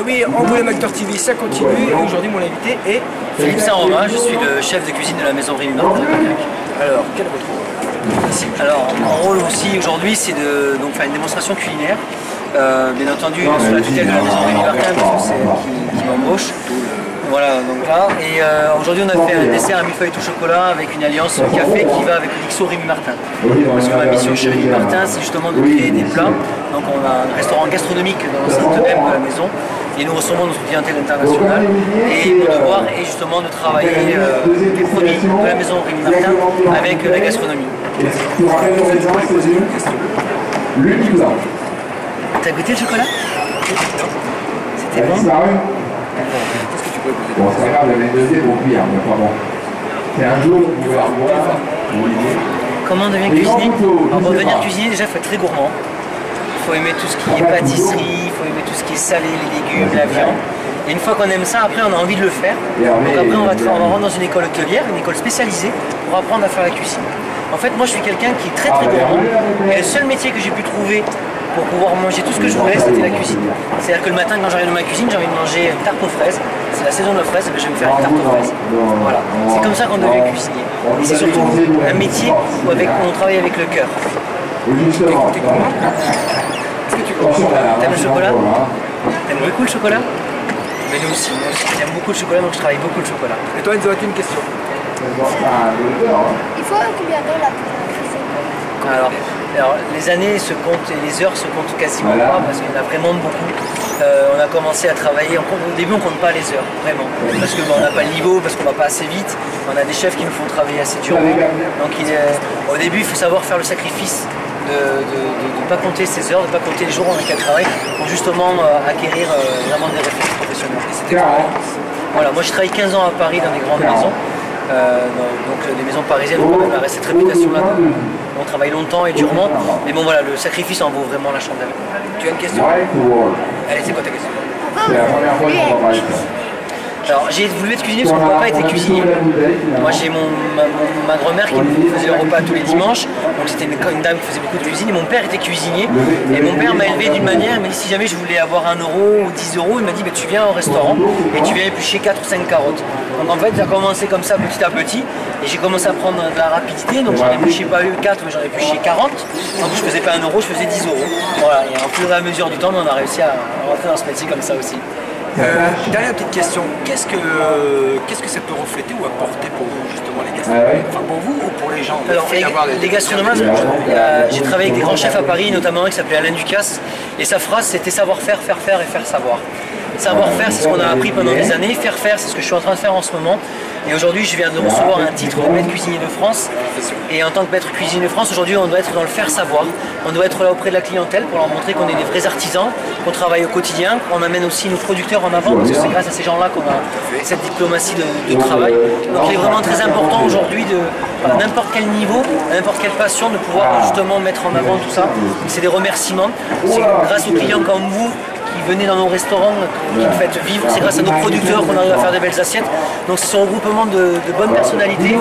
Oui, Angoulême Acteur TV, ça continue. Et aujourd'hui, mon invité est Philippe Saint-Romain, je suis le chef de cuisine de la maison Rémy Martin. Alors, quel est votre rôle? Alors, mon rôle aussi aujourd'hui, c'est de faire une démonstration culinaire. Bien entendu, sous la tutelle de la maison Rémy Martin, parce que c'est elle qui m'embauche. Voilà, donc là. Et aujourd'hui, on a fait un dessert à millefeuille tout chocolat avec une alliance café qui va avec le XO Rémy Martin. Parce que ma mission chez Rémy Martin, c'est justement de créer des plats. Donc, on a un restaurant gastronomique dans l'enceinte même de la maison. Et nous recevons notre clientèle internationale. Et mon devoir est justement de travailler les produits de la maison Rémy Martin avec la gastronomie. T'as goûté le chocolat? C'était bon? Bon, c'est pas grave, les deuxièmes vont cuire, mais pas bon. C'est un jour, vous pouvez avoir. Comment on devient cuisinier? Alors, pour devenir cuisinier, déjà, il faut être très gourmand. Il faut aimer tout ce qui est pâtisserie, il faut aimer tout ce qui est salé, les légumes, la viande. Et une fois qu'on aime ça, après, on a envie de le faire. Donc après, on va rentrer dans une école hôtelière, une école spécialisée, pour apprendre à faire la cuisine. En fait, moi, je suis quelqu'un qui est très très gourmand. Et le seul métier que j'ai pu trouver pour pouvoir manger tout ce que je voulais, c'était la cuisine. C'est-à-dire que le matin, quand j'arrive dans ma cuisine, j'ai envie de manger une tarte aux fraises. C'est la saison de la fraise, je vais me faire une tarte aux fraises. Voilà. C'est comme ça qu'on devient cuisinier. Et c'est surtout un métier où on travaille avec le cœur. T'aimes le chocolat? T'aimes beaucoup le chocolat? Mais nous aussi, j'aime beaucoup le chocolat, donc je travaille beaucoup le chocolat. Et toi, Enzo, une question? Il faut combien d'heures là pour cuisiner? Alors, les années se comptent et les heures se comptent quasiment pas parce qu'il y en a vraiment beaucoup. On a commencé à travailler, au début on compte pas les heures, vraiment. Parce que on n'a pas le niveau, parce qu'on va pas assez vite. On a des chefs qui nous font travailler assez durement. Donc au début il faut savoir faire le sacrifice de ne pas compter ses heures, de ne pas compter les jours dans lesquels on travaille pour justement acquérir vraiment des réflexes professionnels. Et c'était voilà, moi je travaille 15 ans à Paris dans des grandes maisons. Donc des maisons parisiennes, on a cette réputation-là. On travaille longtemps et durement, mais bon voilà, le sacrifice en vaut vraiment la chandelle. Tu as une question? Allez, c'est quoi ta question? C'est la première fois qu'on va parler de ça. Alors j'ai voulu être cuisinier parce que mon papa était cuisinier. Moi j'ai ma grand-mère qui me faisait le repas tous les dimanches, donc c'était une dame qui faisait beaucoup de cuisine et mon père était cuisinier. Et mon père m'a élevé d'une manière, il m'a dit si jamais je voulais avoir 1 euro ou 10 euros, il m'a dit bah, tu viens au restaurant et tu viens éplucher 4 ou 5 carottes. Donc en fait ça a commencé comme ça petit à petit et j'ai commencé à prendre de la rapidité, donc j'en ai épluché pas eu 4 mais j'en ai épluché 40. Donc je faisais pas 1 euro, je faisais 10 euros. Voilà, et au fur et à mesure du temps on a réussi à rentrer dans ce métier comme ça aussi. Dernière petite question, qu'est-ce que ça peut refléter ou apporter pour vous justement les gastronomes? Enfin pour vous ou pour les gens? Alors les gastronomes, j'ai travaillé avec des grands chefs à Paris, notamment un qui s'appelait Alain Ducasse, et sa phrase c'était savoir-faire, faire faire et faire savoir. Savoir-faire c'est ce qu'on a appris pendant des années, faire faire c'est ce que je suis en train de faire en ce moment. Et aujourd'hui je viens de recevoir un titre de maître cuisinier de France. Et en tant que maître cuisinier de France, aujourd'hui on doit être dans le faire savoir. On doit être là auprès de la clientèle pour leur montrer qu'on est des vrais artisans, qu'on travaille au quotidien, qu'on amène aussi nos producteurs en avant, parce que c'est grâce à ces gens-là qu'on a cette diplomatie de travail. Donc il est vraiment très important aujourd'hui à n'importe quel niveau, à n'importe quelle passion, de pouvoir justement mettre en avant tout ça. C'est des remerciements. C'est grâce aux clients comme vous qui venez dans nos restaurants, qui nous faites vivre, c'est grâce à nos producteurs qu'on arrive à faire de belles assiettes. Donc c'est un regroupement de bonnes personnalités.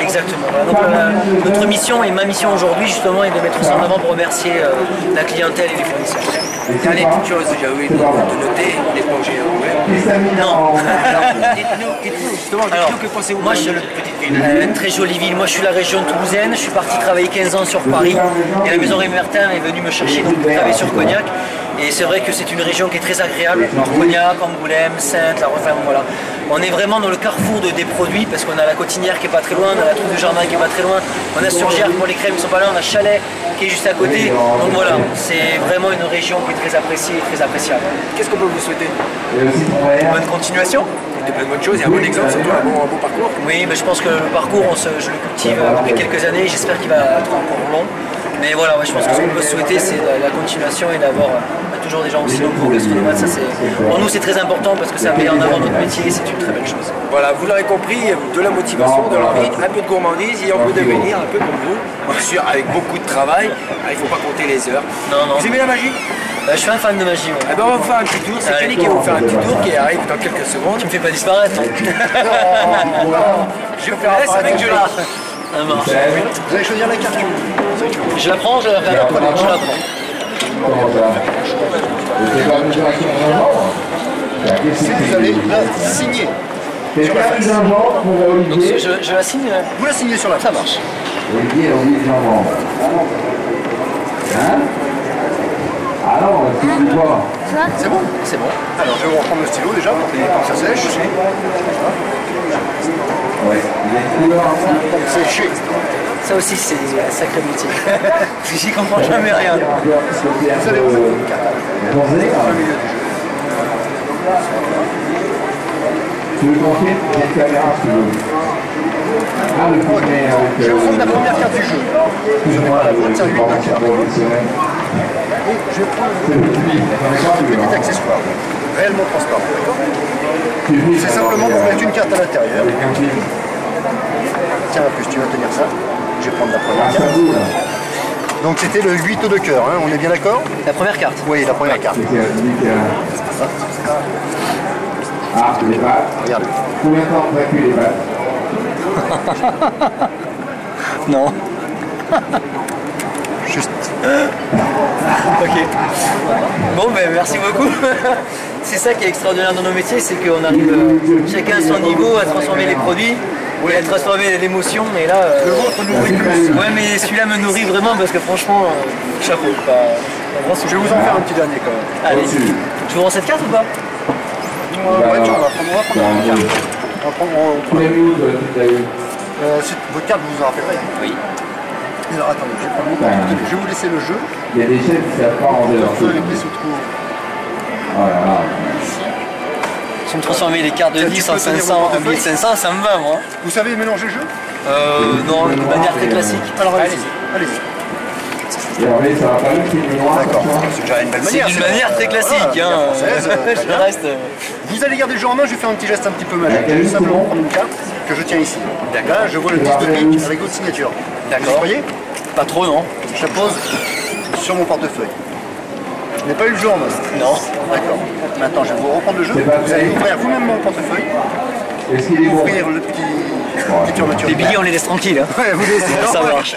Exactement. Donc notre mission et ma mission aujourd'hui justement est de mettre ça en avant pour remercier la clientèle et les fournisseurs. Dernière petite chose, j'ai oublié de noter l'époque GE. Non. Dites-nous que pensez-vous? Moi je suis une petite ville, une très jolie ville. Moi je suis la région toulousaine, je suis parti travailler 15 ans sur Paris et la maison Rémy Martin est venue me chercher donc pour travailler sur Cognac. Et c'est vrai que c'est une région qui est très agréable, Cognac, Angoulême, Saintes, La Roche, voilà. On est vraiment dans le carrefour des produits parce qu'on a la Cotinière qui est pas très loin, on a la Troupe de Jardin qui est pas très loin, on a Surgières pour les crèmes qui sont pas là, on a Chalet qui est juste à côté. Donc voilà, c'est vraiment une région qui est très appréciée et très appréciable. Qu'est-ce qu'on peut vous souhaiter? Bonne continuation. De plein de bonnes choses et un bon exemple, surtout un beau parcours. Oui, mais je pense que le parcours, je le cultive depuis quelques années, j'espère qu'il va être encore long. Mais voilà, je pense que ce qu'on peut souhaiter, c'est la continuation et d'avoir toujours des gens aussi nombreux gastronomes. Ça, pour nous, c'est très important parce que ça met en avant notre métier et c'est une très belle chose. Voilà, vous l'aurez compris, de la motivation, de l'envie, un peu de gourmandise et on peut devenir un peu comme vous. Bien sûr, avec beaucoup de travail, il ne faut pas compter les heures. Non. Vous aimez la magie? Je suis un fan de magie. Ouais. Eh ben on va vous faire un petit tour, c'est Kenny qui va vous faire un petit tour qui arrive dans quelques secondes. Tu me fais pas disparaître, non? Je vous laisse avec Jolie. Ça marche. Vous allez choisir la carte. Je la prends, je la prends. Comment ça? C'est pas une opération de gingembre? Vous allez la signer. Quelqu'un du gingembre pour Donc Olivier? je la signe. Vous la signez sur la Ça marche. Olivier, on dit gingembre. Hein? Ah non, c'est du bois. C'est bon? C'est bon. Alors je vais reprendre le stylo déjà pour que ça sèche. Ouais, il y a une couleur un peu. Sécher. Ça aussi, c'est un sacré métier. J'y comprends jamais rien. Vous allez bronzer. Tu veux confier cette caméra si tu veux. Ah, le premier avec... Je vais prendre la première carte du jeu. Excuse-moi, la boîte, c'est un 8 de carte. professionnel. Et je vais prendre C'est le puits. petit accessoire. Réellement transparent. C'est C'est simplement pour mettre une carte à l'intérieur. Avec un film. Tiens, en plus, tu vas tenir ça. Je vais prendre la Ah, première ça carte. boule. Donc c'était le 8 de cœur, hein. On est bien d'accord? La première carte. Oui, la première carte. C'était ah, les pattes. Regardez. Combien de temps t'as cuit les pattes? Non. Juste. Ok. Bon, ben merci beaucoup. C'est ça qui est extraordinaire dans nos métiers, c'est qu'on arrive chacun à son niveau à transformer les produits, et à transformer l'émotion. Et là, Le vôtre nourrit plus. ouais, mais celui-là me nourrit vraiment parce que franchement, chapeau. Un grand Je souffle. vais vous en faire un petit dernier quand même. Allez, Au-dessus. tu veux rendre cette carte ou pas? Ouais, tiens, on va prendre une carte. On va prendre Tous les minutes, tu l'as eu. votre carte, vous vous en rappellerez. Oui. Alors attendez, je vais prendre mon porte-clés. Je vais vous laisser le jeu. Il y a des chefs qui ne savent pas ranger leur Ceux truc. qui se trouvent. Oh là là. Si me transformer les cartes de Tiens, 10 tu en peux tenir 500, mon en portefeuille 1500, ça me va moi. Vous savez mélanger le jeu? Non, de manière très classique. Alors allez-y. Allez-y. Et en fait, ça va pas le film noir. D'accord. comme ça. C'est déjà une belle C'est manière. d'une manière très classique. Voilà, Hein. française, Je reste. Vous allez garder le jeu en main, je vais faire un petit geste un petit peu magique. Je vais simplement prendre une carte que je tiens ici. Là, je vois le 10 de pique avec votre signature. D'accord. Vous voyez? Pas trop, non? Je la pose sur mon portefeuille. Je n'ai pas eu le jeu en main. Non. D'accord. Maintenant, je vais vous reprendre le jeu. C'est pas Vous allez vrai. ouvrir vous-même mon portefeuille. Est-ce qu'il est bon? Ouvrir le petit fermeture. Les billets, on les laisse tranquilles. Hein. Ouais, vous laissez. Ça marche.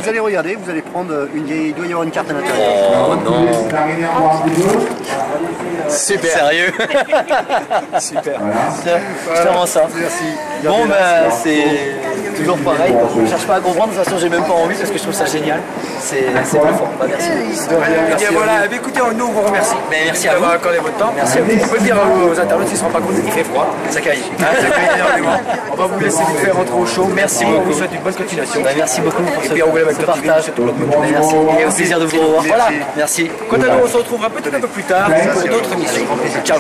Vous allez regarder, vous allez prendre une vieille. Il doit y avoir une carte à l'intérieur. Oh non. C'est arrivé en voir un petit peu. Super. Sérieux? Super. Tiens, je te rends ça. Merci. Bon, ben, c'est toujours pareil. Je ne cherche pas à comprendre. De toute façon, j'ai même pas envie parce que je trouve ça génial. C'est bluffant. Bah, merci. Merci voilà, écoutez, nous on vous remercie. Ben, merci à vous. D'avoir accordé votre temps. Merci à vous. On peut dire aux internautes s'ils ne se rendent pas compte qu'il fait froid. Ça caille. Hein, ça caille énormément. On va vous laisser vous faire rentrer au chaud. Merci On beaucoup. vous souhaite une bonne continuation. Ben, merci beaucoup pour Et puis on vous lève avec ce notre partage. c'est tout notre Ben, merci. Et au plaisir de vous revoir. Voilà. Merci. Quant à nous, on se retrouvera peut-être un peu plus tard pour d'autres missions. Ciao.